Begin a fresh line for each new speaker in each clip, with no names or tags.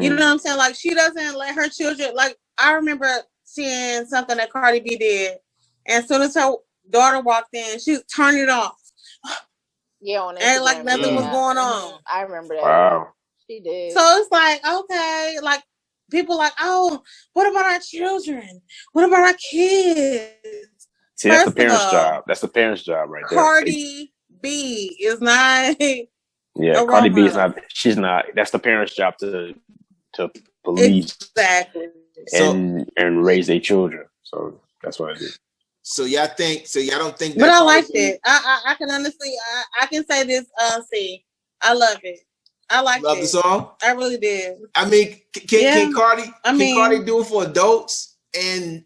You know what I'm saying? Like, she doesn't let her children, like, I remember seeing something that Cardi B did, and as soon as her daughter walked in, she turned it off.
Yeah, on Instagram.
And like nothing was going on.
I remember that.
Wow.
She did.
So it's like, okay, like, people like, oh, what about our children? What about our kids?
See, that's the parents' job. That's the parents' job right there.
Cardi B is not.
Yeah, Cardi B is not. She's not. That's the parents' job to police
exactly
and raise their children. So that's what I do.
So y'all think? So y'all don't think?
But I liked it. I can honestly. I can say this. See, I love it. I liked it.
Love the song.
I really did.
I mean, can Cardi? Can Cardi do it for adults and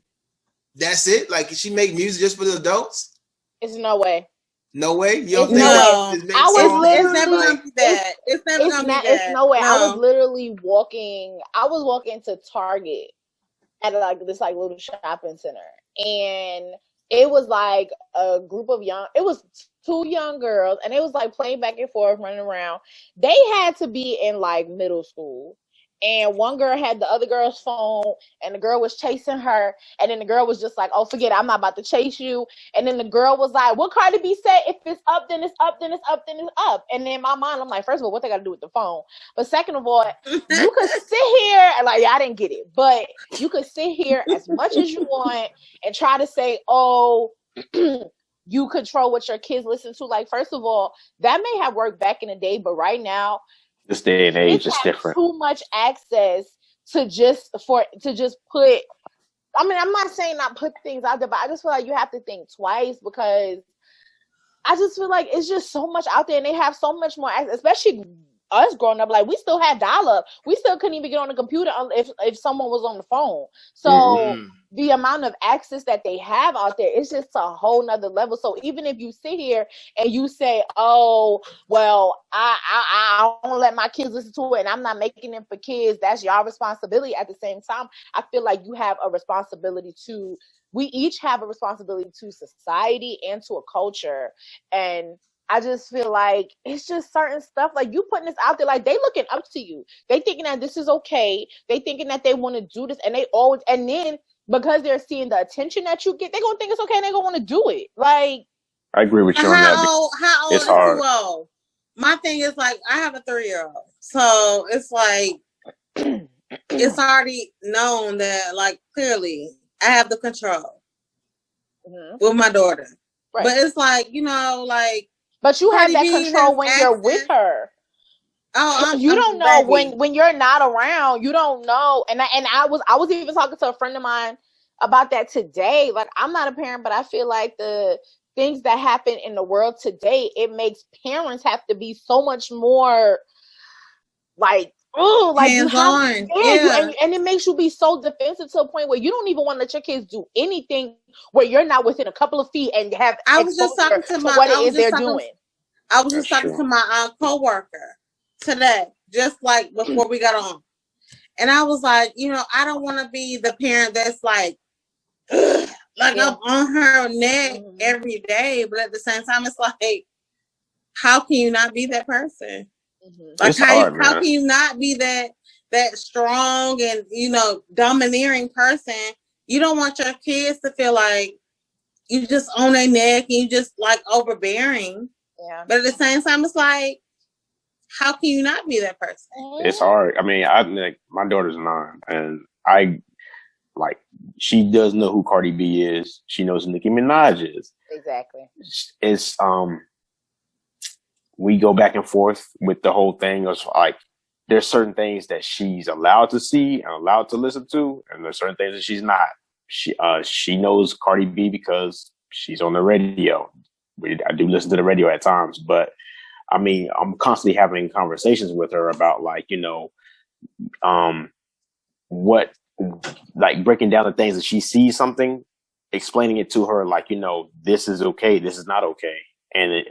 that's it? Like, can she make music just for the adults?
It's no way.
No way. You don't think
no.
It's never
gonna be that. It's never gonna be that.
It's no way. No. I was literally walking. I was walking to Target at like this like little shopping center, and it was like a group of it was 2 young girls, and it was like playing back and forth, running around. They had to be in like middle school. And one girl had the other girl's phone, and the girl was chasing her. And then the girl was just like, oh, forget it, I'm not about to chase you. And then the girl was like, what Cardi B said, if it's up, then it's up, then it's up, then it's up. And in my mind, I'm like, first of all, what they got to do with the phone? But second of all, you could sit here, and like, I didn't get it. But you could sit here as much as you want and try to say, oh, you control what your kids listen to. Like, first of all, that may have worked back in the day, but right now,
this day and age is different.
Too much access to just put. I mean, I'm not saying not put things out there, but I just feel like you have to think twice, because I just feel like it's just so much out there, and they have so much more access, especially us growing up. Like, we still had dial-up. We still couldn't even get on the computer if someone was on the phone. So the amount of access that they have out there, it's just a whole nother level. So even if you sit here and you say, oh, well, I don't let my kids listen to it, and I'm not making it for kids, that's your responsibility. At the same time, I feel like you have a responsibility we each have a responsibility to society and to a culture. And I just feel like it's just certain stuff, like you putting this out there, like they looking up to you. They thinking that this is okay. They thinking that they want to do this, and and then because they're seeing the attention that you get, they're going to think it's okay, and they're going to want to do it. Like,
I agree with you on that.
How old
it's
is
hard.
too old? My thing is, like, I have a 3-year-old. So it's like, it's already known that, like, clearly I have the control with my daughter. Right. But it's like, you know, like,
but you have that control when you're with her. Oh, you don't know when you're not around. You don't know. And I was even talking to a friend of mine about that today. Like, I'm not a parent, but I feel like the things that happen in the world today, it makes parents have to be so much more like, oh, like you have, and it makes you be so defensive to a point where you don't even want to let your kids do anything where you're not within a couple of feet and have.
I was just talking to what it is they're doing. I was just talking to my coworker today, just like before we got on, and I was like, you know, I don't want to be the parent that's like I'm on her neck every day, but at the same time, it's like, how can you not be that person? Like, how can you not be that strong and, you know, domineering person? You don't want your kids to feel like you just on their neck and you just like overbearing. Yeah. But at the same time, it's like, how can you not be that person?
It's hard. I mean, my daughter's 9, and she does know who Cardi B is. She knows who Nicki Minaj is.
Exactly.
It's we go back and forth with the whole thing of like, there's certain things that she's allowed to see and allowed to listen to, and there's certain things that she's not. She knows Cardi B because she's on the radio. I do listen to the radio at times, but I mean, I'm constantly having conversations with her about, like, you know, what, like, breaking down the things that she sees something, explaining it to her, like, you know, this is okay, this is not okay, and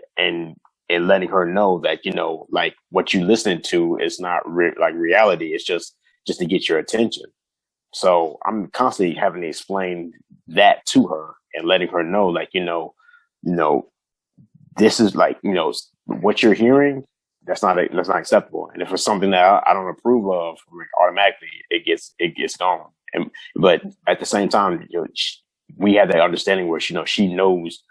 letting her know that, you know, like, what you listening to is not like reality. It's just to get your attention. So I'm constantly having to explain that to her and letting her know, like, you know, this is like, you know, what you're hearing, that's not acceptable. And if it's something that I don't approve of, automatically it gets gone. But at the same time, we have that understanding where she knows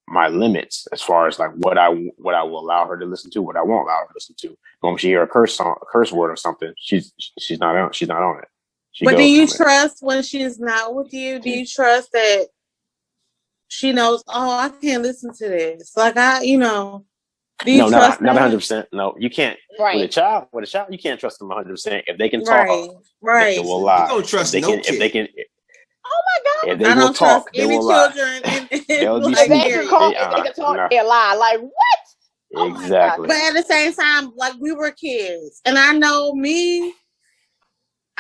my limits as far as like what I will allow her to listen to, what I won't allow her to listen to. When she hear a curse word or something, she's not on it.
But do you trust when she's not with you? Do you trust that she knows? Oh, I can't listen to this. Like do you trust?
Not 100%. No, you can't. Right. With a child, you can't trust them 100%. If they can talk,
right,
they will lie.
You don't trust no kid.
If they can.
Oh my God!
If they will talk, they will lie.
They'll
be they can talk, they lie. Like what?
Exactly.
But at the same time, like we were kids, and I know me.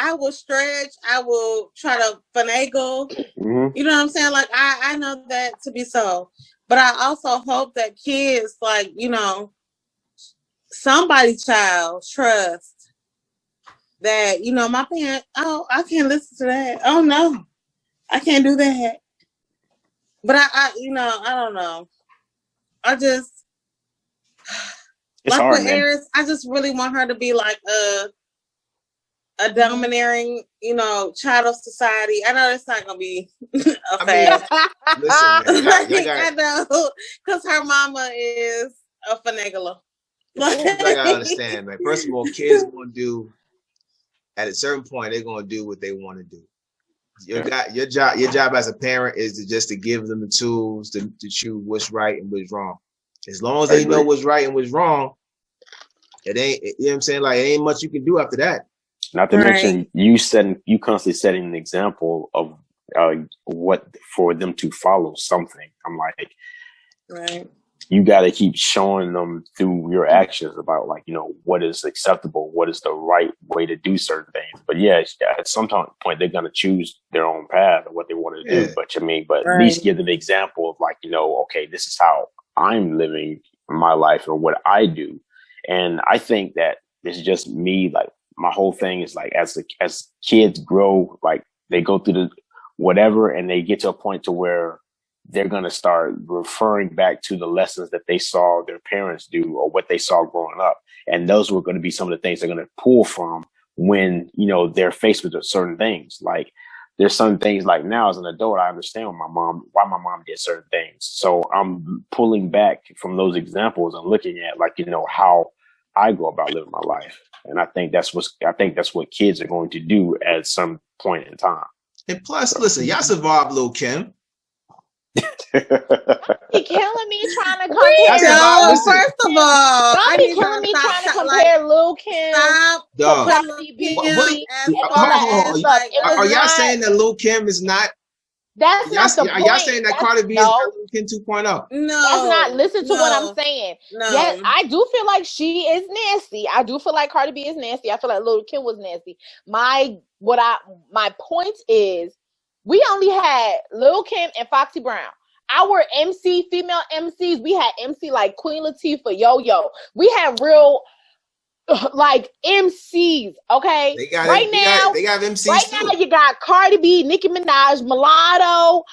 I will stretch. I will try to finagle.
Mm-hmm.
You know what I'm saying? Like I know that to be so, but I also hope that kids, like somebody's child trust that my parent. Oh, I can't listen to that. Oh no, I can't do that. But I don't know. I just
it's
like
hard,
with Eris, I just really want her to be like a domineering, child of society. I know it's not gonna be a fad.
Listen, man,
I know, because her mama is a finagler.
I gotta understand, man. First of all, kids gonna do at a certain point. They're gonna do what they want to do. Your job as a parent is to give them the tools to choose what's right and what's wrong. As long as they know what's right and what's wrong, it ain't. You know what I'm saying? Like, it ain't much you can do after that.
Not to mention you constantly setting an example of what for them to follow something. I'm like, you got to keep showing them through your actions about like, what is acceptable, what is the right way to do certain things. But yeah, at some point they're going to choose their own path or what they want to do. But at least give them the example of like, okay, this is how I'm living my life or what I do. And I think that this is just me. Like my whole thing is like, as kids grow, like they go through the whatever, and they get to a point to where they're going to start referring back to the lessons that they saw their parents do or what they saw growing up. And those were going to be some of the things they're going to pull from when, they're faced with certain things. Like there's some things like now as an adult, I understand why my mom did certain things. So I'm pulling back from those examples and looking at like, how I go about living my life. And I think that's what kids are going to do at some point in time.
And plus, listen, y'all survived Lil' Kim.
Be killing me trying to compare.
First of all,
don't be killing me trying to compare Lil' Kim to Cardi B.
Are y'all saying that Lil' Kim is not?
That's not the point.
Are y'all saying that Cardi B is not Lil' Kim 2.0?
No,
that's not. Listen to what I'm saying.
No.
Yes, I do feel like she is nasty. I do feel like Cardi B is nasty. I feel like Lil' Kim was nasty. My point is, we only had Lil' Kim and Foxy Brown. Our female MCs, we had MC like Queen Latifah, Yo-Yo. We had real like MCs, okay?
They got MCs
right
too.
now you got Cardi B, Nicki Minaj, Mulatto,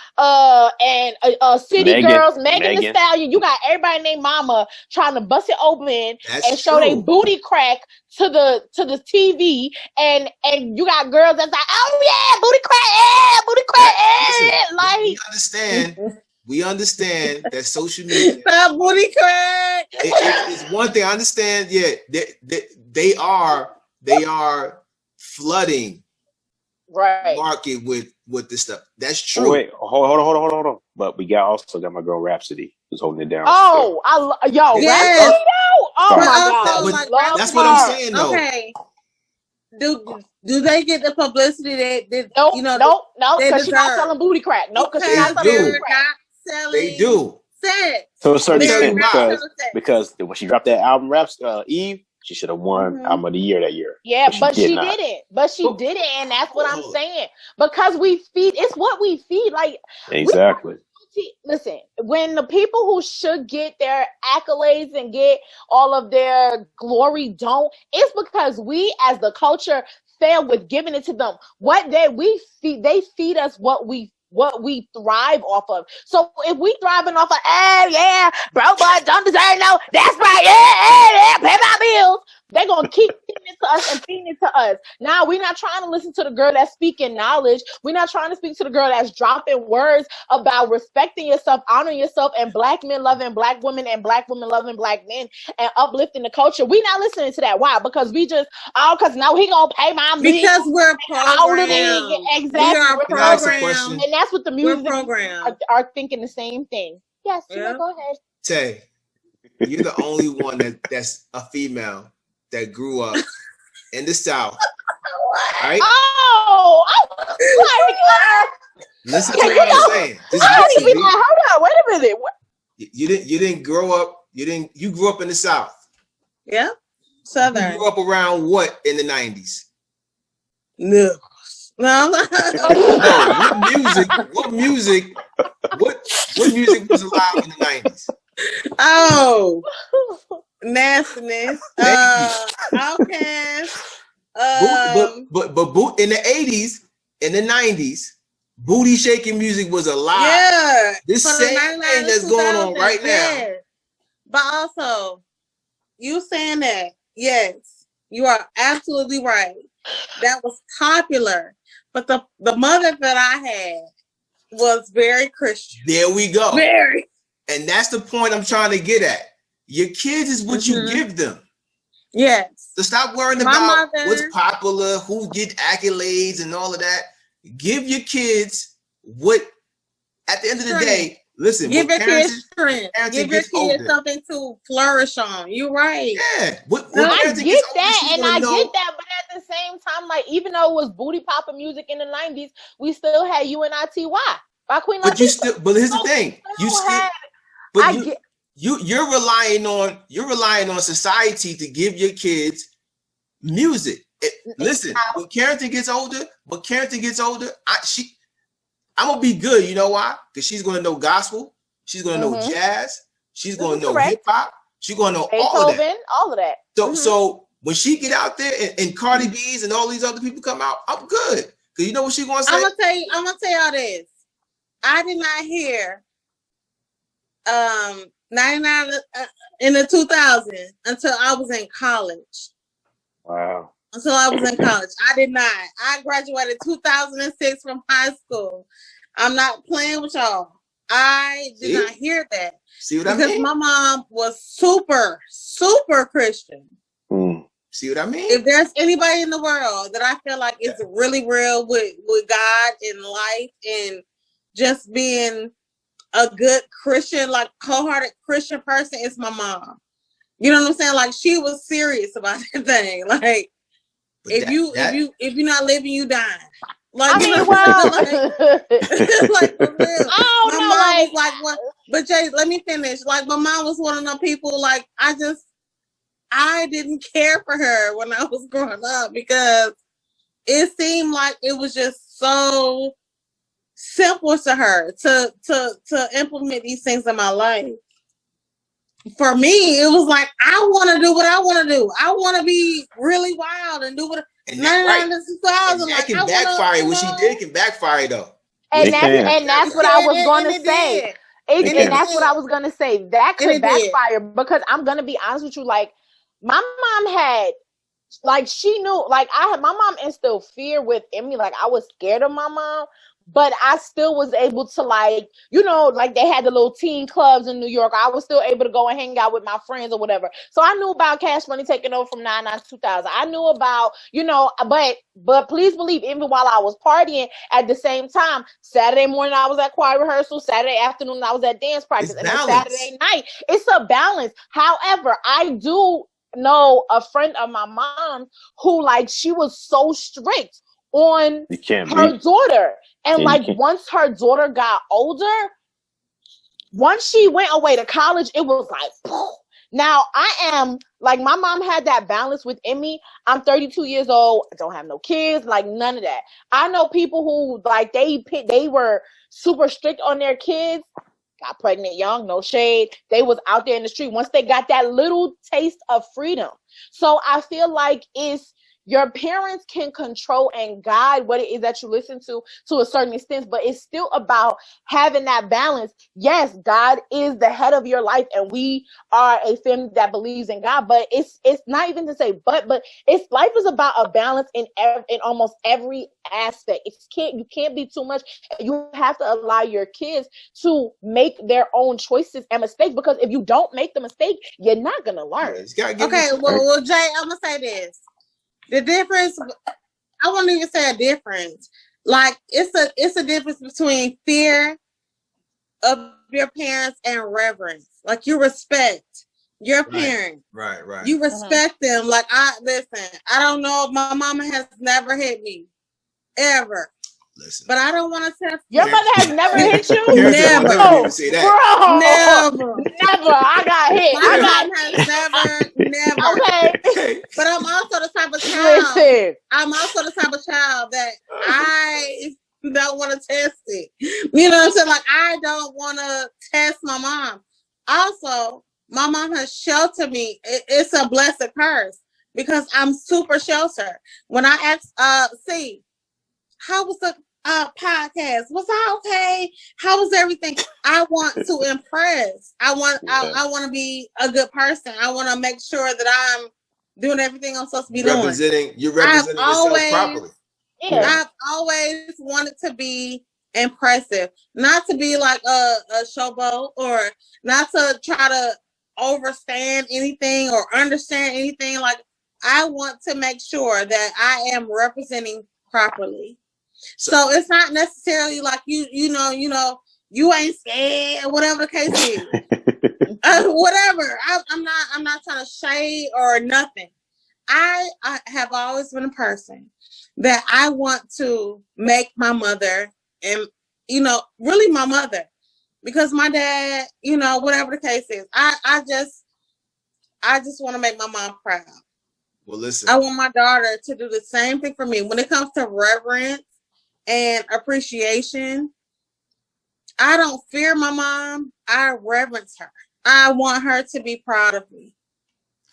and City
Megan,
Girls, Megan Thee Stallion. You got everybody named Mama trying to bust it open and show their booty crack to the TV, and you got girls that's like, oh yeah, booty crack, like
we understand that social media
booty crack.
It's one thing I understand. Yeah, they are flooding market with this stuff. That's true.
Wait, hold on. But we also got my girl Rhapsody who's holding it down.
Oh, Rhapsody though. Oh my God,
that's what I'm saying though.
Okay. Do they get the publicity that
nope, because she's not selling booty crack. Nope, because she's not selling booty crack.
They do.
To a certain extent, because when she dropped that album, Eve, she should have won Album of the Year that year.
Yeah, but she didn't. But she didn't, and that's what I'm saying. Because we feed, it's what we feed. Like
exactly.
Listen, when the people who should get their accolades and get all of their glory don't, it's because we as the culture fail with giving it to them. What they feed us what we what we thrive off of. So if we thriving off of, yeah, bro, boy, don't deserve no, that's right, yeah, pay my bills. They're going to keep feeding it to us and feeding it to us. Now, we're not trying to listen to the girl that's speaking knowledge. We're not trying to speak to the girl that's dropping words about respecting yourself, honoring yourself, and black men loving black women and black women loving black men and uplifting the culture. We're not listening to that. Why? Because we just, because now he going to pay my bills.
Because we're programmed.
Exactly.
We are programmed.
And that's what the music are thinking the same thing. Yes, yeah. Go ahead.
Tay, you're the only one that's a female that grew up in the South. Right?
Oh,
listen to what I'm saying.
Hold on, wait a minute. What?
You didn't grow up. You grew up in the South.
Yeah, Southern.
You grew up around what in the 90s?
No. No.
What music was allowed in the 90s?
Oh, nastiness. Outcast.
But in the 80s, in the 90s, booty shaking music was alive.
Yeah.
This same thing that's going on right now.
But also, you saying that, yes, you are absolutely right. That was popular. But the mother that I had was very Christian.
There we go.
Very.
And that's the point I'm trying to get at. Your kids is what you give them.
Yes.
So stop worrying about what's popular, who get accolades and all of that. Give your kids what, at the end of the day, listen.
Give your kids strength. Give your kids something to flourish on. You're right.
Yeah.
I get that, and I get that, but at the same time, like, even though it was booty popper music in the 90s, we still had UNITY by Queen Latifah.
But here's the thing. You're relying on society to give your kids music. Listen, when Carrington gets older, I'm gonna be good. You know why? Because she's gonna know gospel, she's gonna know jazz, she's gonna know hip hop, she's gonna know
Beethoven, all of that.
So when she get out there and Cardi B's and all these other people come out, I'm good. Because you know what she's gonna say?
I'm gonna tell y'all this. I did not hear 99 in the 2000s until I was in college.
Wow.
Until I was in college. I did not. I graduated 2006 from high school. I'm not playing with y'all. I did not hear that.
See what I mean?
Because my mom was super, super Christian.
See what I mean?
If there's anybody in the world that I feel like is really real with God and life and just being a good Christian, like wholehearted Christian person, it's my mom. You know what I'm saying? Like, she was serious about that thing. Like, if you're not living, you dying. Like,
I mean,
like, for real. My mom was like, what? But Jay, let me finish. Like, my mom was one of them people, like, I didn't care for her when I was growing up because it seemed like it was just so simple to her to implement these things in my life. For me, it was like, I want to do what I want to do. I want to be really wild and do what.
And that can backfire. What she did can backfire though.
And that's what I was going to say. And that's what I was going to say. That could backfire because I'm going to be honest with you. Like, my mom had, like, she knew, like, my mom instilled fear within me. Like, I was scared of my mom, but I still was able to, like, you know, like, they had the little teen clubs in New York. I was still able to go and hang out with my friends or whatever. So I knew about Cash Money taking over from 99 to 2000. I knew about, you know, but please believe, even while I was partying, at the same time, Saturday morning I was at choir rehearsal, Saturday afternoon I was at dance practice, and then Saturday night, it's a balance. However, I do know a friend of my mom who, like, she was so strict on her daughter. And once her daughter got older, once she went away to college, it was like, poof. Now I am like, my mom had that balance within me. I'm 32 years old. I don't have no kids, like none of that. I know people who, like, they were super strict on their kids, got pregnant young, no shade. They was out there in the street once they got that little taste of freedom. So I feel like your parents can control and guide what it is that you listen to a certain extent, but it's still about having that balance. Yes, God is the head of your life, and we are a family that believes in God, but it's not even to say but it's life is about a balance in almost every aspect. You can't be too much. You have to allow your kids to make their own choices and mistakes, because if you don't make the mistake, you're not gonna learn.
Okay, well, Jay, I'm gonna say this. The difference, I won't even say a difference. Like it's a difference between fear of your parents and reverence. Like you respect your parents.
Right.
You respect them. Like listen, I don't know, my mama has never hit me. Ever. Listen. But I don't want to test
your mother has never hit you.
Never.
Bro, never. I got hit.
My mom has never.
Okay.
But I'm also the type of child. Listen. I'm also the type of child that I don't want to test it. You know what I'm saying? Like I don't want to test my mom. Also, my mom has sheltered me. It's a blessed curse because I'm super sheltered. When I asked, see, how was the podcast? Was I okay? How was everything? I want to impress. I want to be a good person. I want to make sure that I'm doing everything I'm supposed to be doing.
You're representing yourself properly.
Yeah. I've always wanted to be impressive, not to be like a showboat, or not to try to overstand anything or understand anything. Like I want to make sure that I am representing properly. So it's not necessarily like you know you ain't scared or whatever the case is. Whatever. I'm not trying to shade or nothing. I have always been a person that I want to make my mother, and really my mother, because my dad, whatever the case is, I just want to make my mom proud.
Well, listen,
I want my daughter to do the same thing for me when it comes to reverence and appreciation. I don't fear my mom. I reverence her. I want her to be proud of me.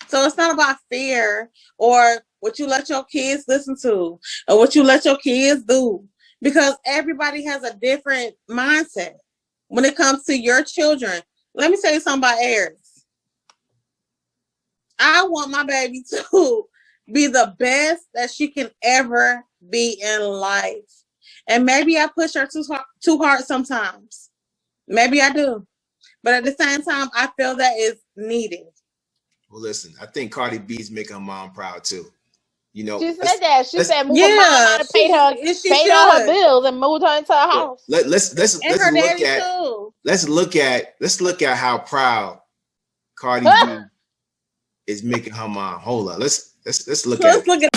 So it's not about fear or what you let your kids listen to or what you let your kids do, because everybody has a different mindset when it comes to your children. Let me tell you something about Aries. I want my baby to be the best that she can ever be in life. And maybe I push her too hard sometimes. Maybe I do. But at the same time, I feel that is needed.
Well, listen, I think Cardi B's making her mom proud too.
She said that. She said move her mom out and paid all her bills and moved her into her house.
Let's look at how proud Cardi B is making her mom. Hold on. Let's look at it.